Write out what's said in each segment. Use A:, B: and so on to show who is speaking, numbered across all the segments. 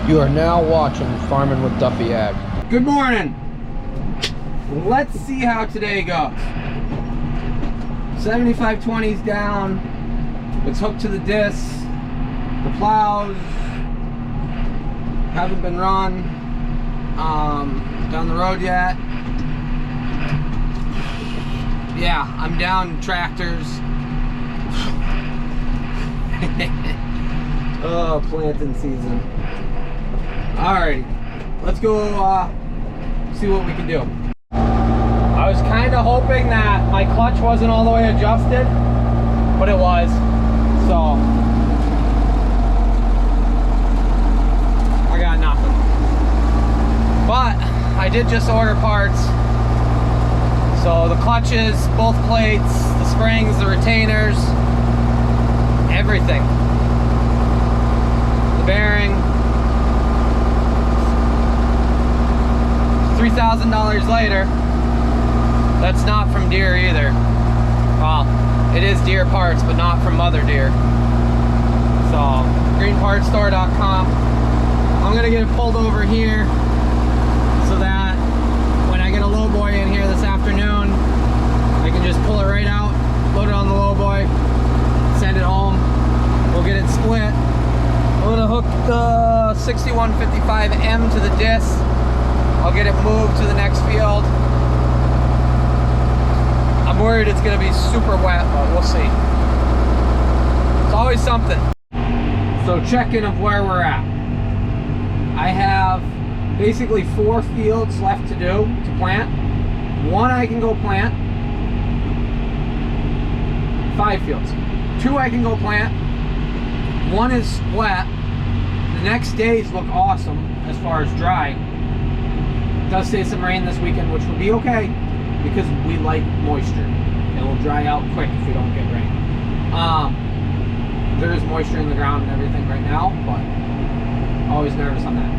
A: You are now watching Farming with Duffy Ag.
B: Good morning. Let's see how today goes. 7520's down. It's hooked to the disc. The plows haven't been run down the road yet. Yeah, I'm down tractors. Oh, planting season. Alrighty, let's go see what we can do. I was kind of hoping that my clutch wasn't all the way adjusted, but it was. So I got nothing. But I did just order parts. So the clutches, both plates, the springs, the retainers, everything. The bearing. $3,000 later. That's not from Deere either. Well, it is Deere parts, but not from Mother Deere. So, greenpartsstore.com. I'm gonna get it pulled over here so that when I get a lowboy in here this afternoon, I can just pull it right out, load it on the lowboy, send it home. We'll get it split. I'm gonna hook the 6155M to the disc. I'll get it moved to the next field. I'm worried it's gonna be super wet, but we'll see. It's always something. So check-in of where we're at. I have basically 4 fields left to do, to plant. 1 I can go plant. 5 fields. 2 I can go plant. 1 is wet. The next days look awesome as far as dry. It does say some rain this weekend, which will be okay because we like moisture. It will dry out quick if we don't get rain. There is moisture in the ground and everything right now, but always nervous on that.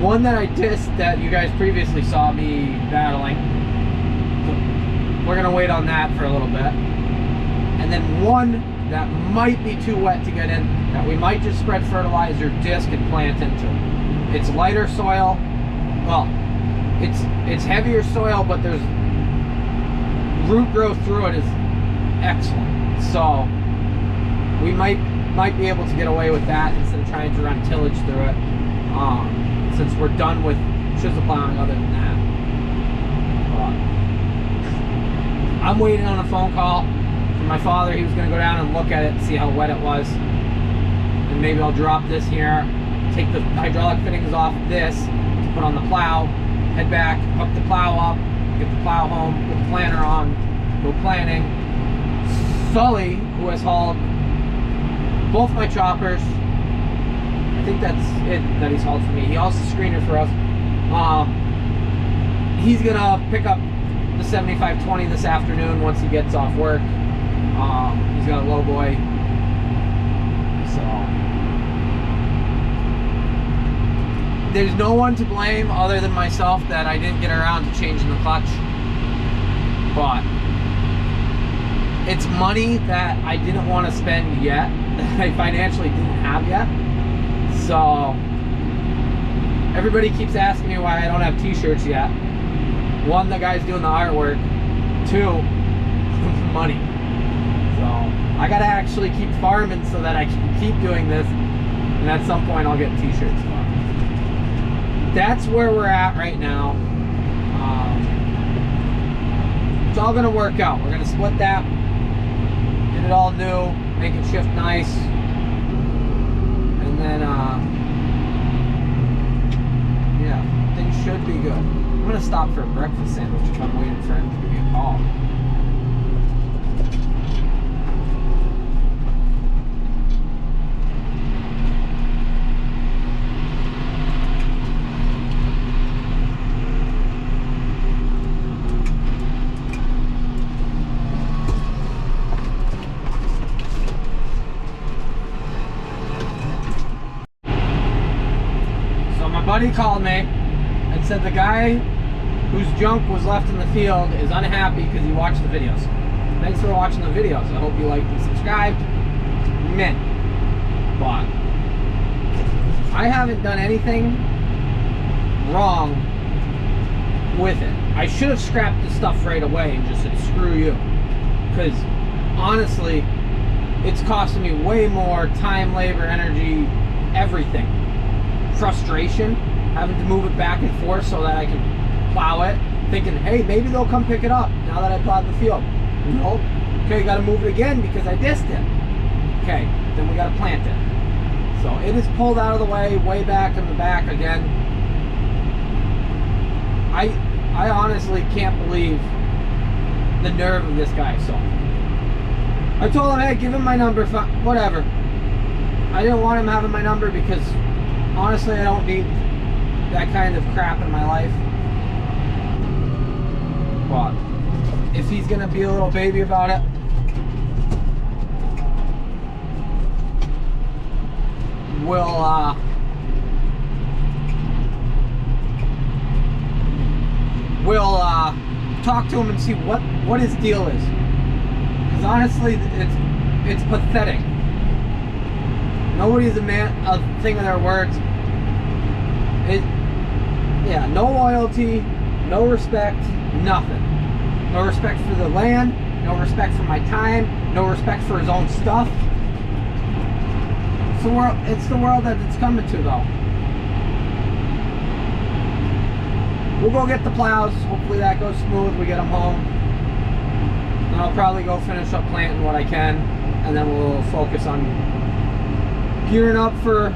B: 1 that I dissed that you guys previously saw me battling. So we're gonna wait on that for a little bit. And then 1 that might be too wet to get in, that we might just spread fertilizer, disc, and plant into. It's lighter soil. Well, it's heavier soil, but there's root growth through it is excellent. So we might be able to get away with that instead of trying to run tillage through it. Since we're done with chisel plowing other than that. I'm waiting on a phone call from my father. He was going to go down and look at it and see how wet it was. And maybe I'll drop this here, take the hydraulic fittings off this to put on the plow, head back, hook the plow up, get the plow home, put the planter on, go planting. Sully, who has hauled both my choppers, I think that's it that he's hauled for me. He hauls the screener for us. He's gonna pick up the 7520 this afternoon once he gets off work. He's got a lowboy. So there's no one to blame other than myself that I didn't get around to changing the clutch. But it's money that I didn't want to spend yet, that I financially didn't have yet. So everybody keeps asking me why I don't have t-shirts yet. 1, the guy's doing the artwork. 2, money. So I gotta actually keep farming so that I can keep doing this, and at some point I'll get t-shirts. That's where we're at right now. It's all gonna work out. We're gonna split that, get it all new, make it shift nice, and then yeah, things should be good. I'm gonna stop for a breakfast sandwich if I'm waiting for him to give me a call. Buddy called me and said the guy whose junk was left in the field is unhappy because he watched the videos. Thanks for watching the videos. I hope you liked and subscribed. Mint. But I haven't done anything wrong with it. I should have scrapped the stuff right away and just said, screw you. Because honestly, it's costing me way more time, labor, energy, everything. Frustration, having to move it back and forth so that I can plow it. Thinking, hey, maybe they'll come pick it up now that I plowed the field. Nope. Okay, got to move it again because I dissed it. Okay, then we got to plant it. So it is pulled out of the way back in the back again. I honestly can't believe the nerve of this guy. So I told him, hey, give him my number, whatever. I didn't want him having my number because honestly I don't need that kind of crap in my life. But if he's gonna be a little baby about it, we'll talk to him and see what his deal is. Because honestly, it's pathetic. Nobody's a thing of their words. Yeah, no loyalty, no respect, nothing. No respect for the land, no respect for my time, no respect for his own stuff. It's the world that it's coming to, though. We'll go get the plows. Hopefully that goes smooth. We get them home. And I'll probably go finish up planting what I can. And then we'll focus on gearing up for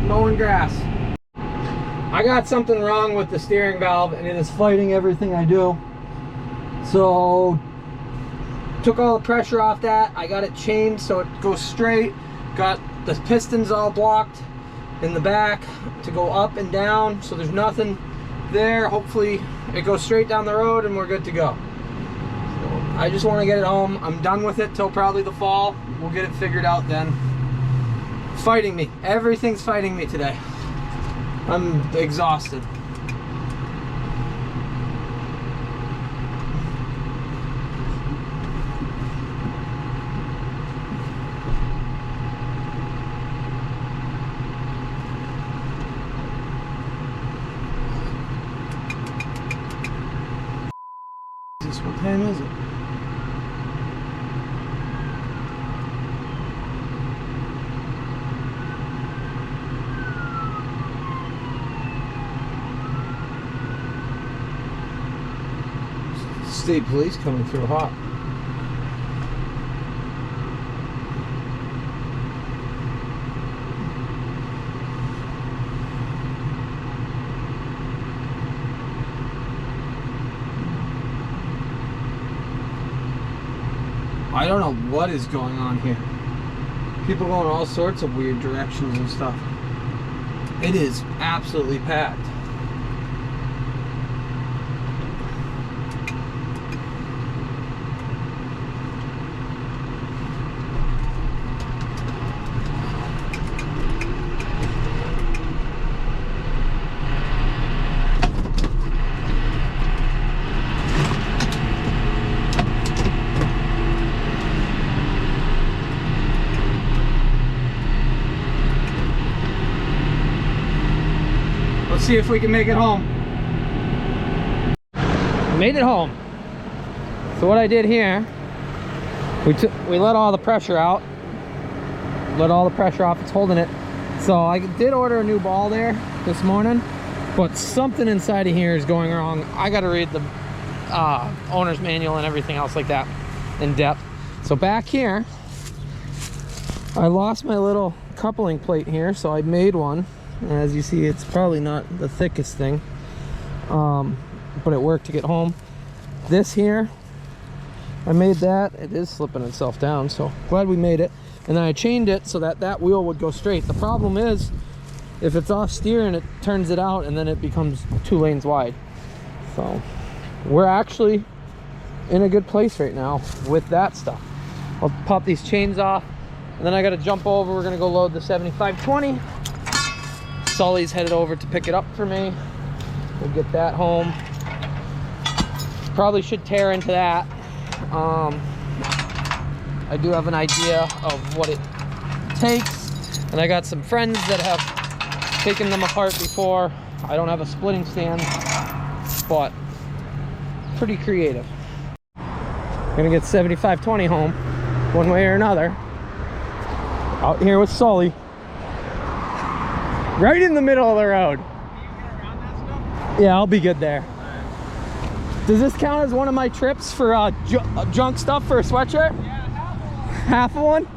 B: mowing grass. I got something wrong with the steering valve and it is fighting everything I do. So, took all the pressure off that. I got it chained so it goes straight. Got the pistons all blocked in the back to go up and down. So there's nothing there. Hopefully it goes straight down the road and we're good to go. So I just want to get it home. I'm done with it till probably the fall. We'll get it figured out then. Fighting me. Everything's fighting me today. I'm exhausted. What time is it? State police coming through hot. I don't know what is going on here. People going all sorts of weird directions and stuff. It is absolutely packed. Let's see if we can make it home. Made it home. So what I did here, we let all the pressure out. Let all the pressure off, it's holding it. So I did order a new ball there this morning, but something inside of here is going wrong. I gotta read the owner's manual and everything else like that in depth. So back here, I lost my little coupling plate here, so I made one. As you see, it's probably not the thickest thing, but it worked to get home. This here, I made that. It is slipping itself down, so glad we made it. And then I chained it so that that wheel would go straight. The problem is, if it's off steering, it turns it out and then it becomes 2 lanes wide. So we're actually in a good place right now with that stuff. I'll pop these chains off and then I got to jump over. We're going to go load the 7520. Sully's headed over to pick it up for me. We'll get that home. Probably should tear into that. I do have an idea of what it takes, and I got some friends that have
A: taken them apart before. I don't have a splitting stand, but pretty creative. Gonna get 7520 home one way or another. Out here with Sully. Right in the middle of the road. Yeah, I'll be good there. Does this count as one of my trips for junk stuff for a sweatshirt?
B: Yeah,
A: half of one.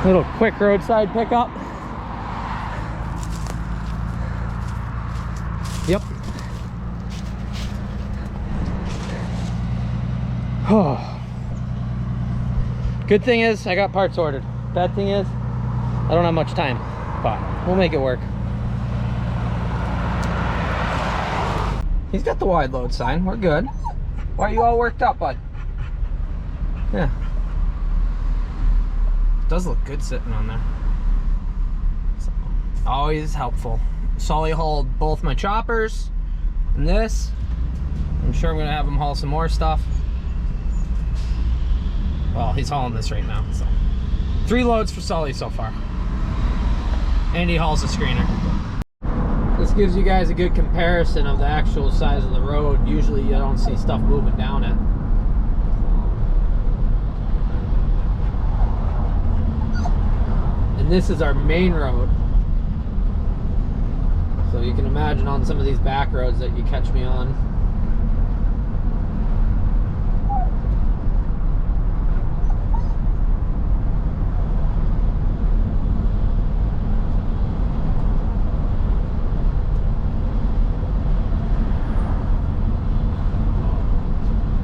A: Little quick roadside pickup. Yep. Oh. Good thing is I got parts ordered. Bad thing is I don't have much time, but we'll make it work. He's got the wide load sign. We're good. Why are you all worked up, bud? Yeah. Does look good sitting on there. So, always helpful. Sully hauled both my choppers and this. I'm sure I'm gonna have him haul some more stuff. Well, he's hauling this right now. So 3 loads for Sully so far. And he hauls a screener. This gives you guys a good comparison of the actual size of the road. Usually you don't see stuff moving down it. And this is our main road. So you can imagine on some of these back roads that you catch me on.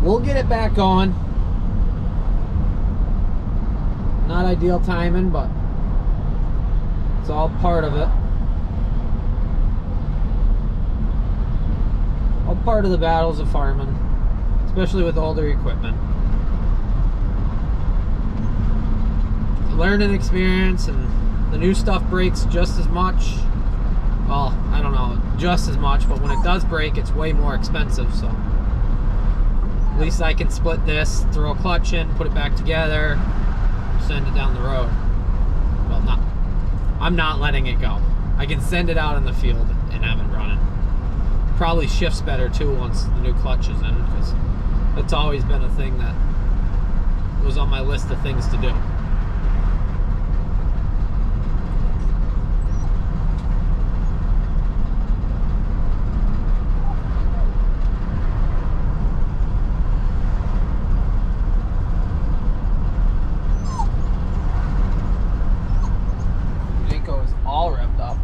A: We'll get it back on. Not ideal timing, but it's all part of it. All part of the battles of farming, especially with older equipment. Learning experience, and the new stuff breaks just as much. Well, I don't know, just as much, but when it does break, it's way more expensive, so at least I can split this, throw a clutch in, put it back together, send it down the road. Well, I'm not letting it go. I can send it out in the field and have it running. Probably shifts better too once the new clutch is in, because it's always been a thing that was on my list of things to do. All revved up.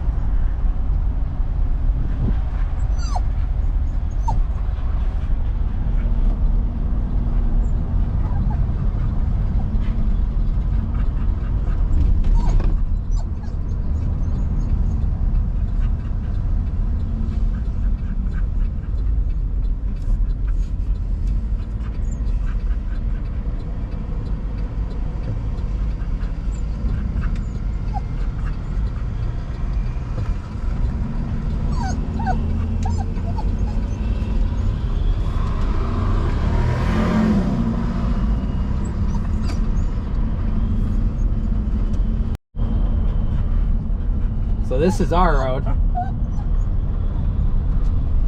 A: So this is our road.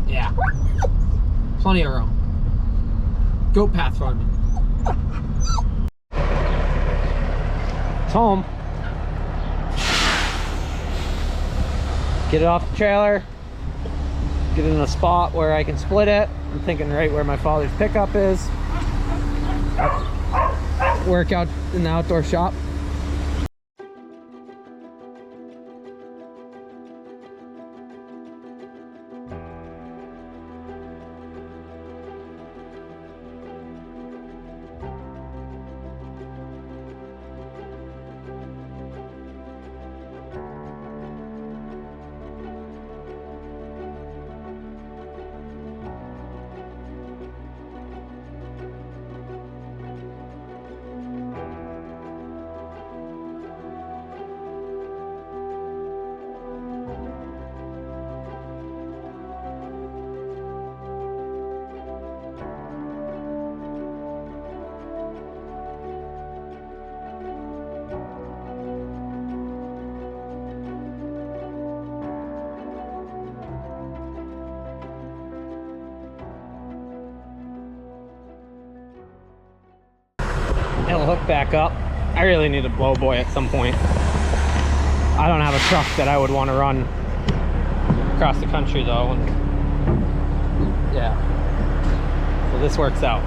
A: Yeah. Plenty of room. Goat path farming. It's home. Get it off the trailer. Get it in a spot where I can split it. I'm thinking right where my father's pickup is. Work out in the outdoor shop. It'll hook back up. I really need a blow boy at some point. I don't have a truck that I would want to run across the country though. And yeah, so this works out.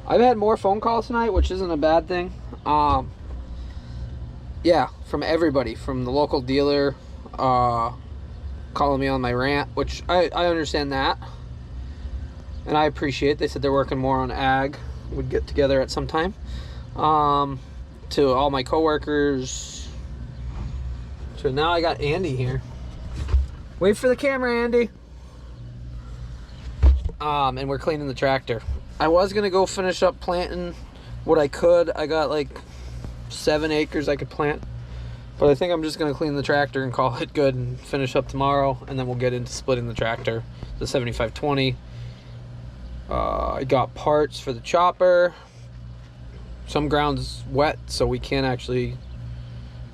A: I've had more phone calls tonight, which isn't a bad thing. Yeah, from everybody, from the local dealer, calling me on my rant, which I understand that, and I appreciate. They said they're working more on ag. We'd get together at some time. To all my coworkers. So now I got Andy here. Wait for the camera, Andy. And we're cleaning the tractor. I was gonna go finish up planting what I could. I got like 7 acres I could plant, but I think I'm just gonna clean the tractor and call it good and finish up tomorrow, and then we'll get into splitting the tractor, the 7520. I got parts for the chopper. Some ground's wet, so we can't actually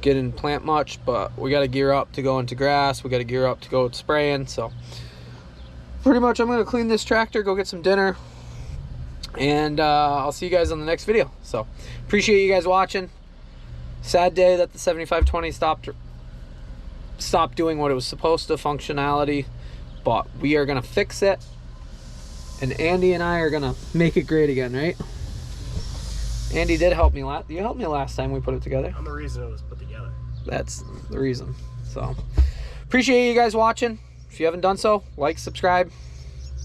A: get in plant much, but we got to gear up to go into grass. We got to gear up to go spraying. So pretty much I'm gonna clean this tractor, go get some dinner, and I'll see you guys on the next video. So appreciate you guys watching. Sad day that the 7520 stopped doing what it was supposed to, functionality, but we are gonna fix it, and Andy and I are gonna make it great again, right? Andy did help me you helped me last time we put it together.
C: I'm the reason it was put together.
A: That's the reason. So appreciate you guys watching. If you haven't done so, like, subscribe,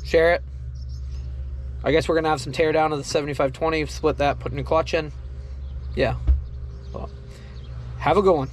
A: share it. I guess we're gonna have some tear down of the 7520, split that, put a new clutch in. Yeah. Well, have a good one.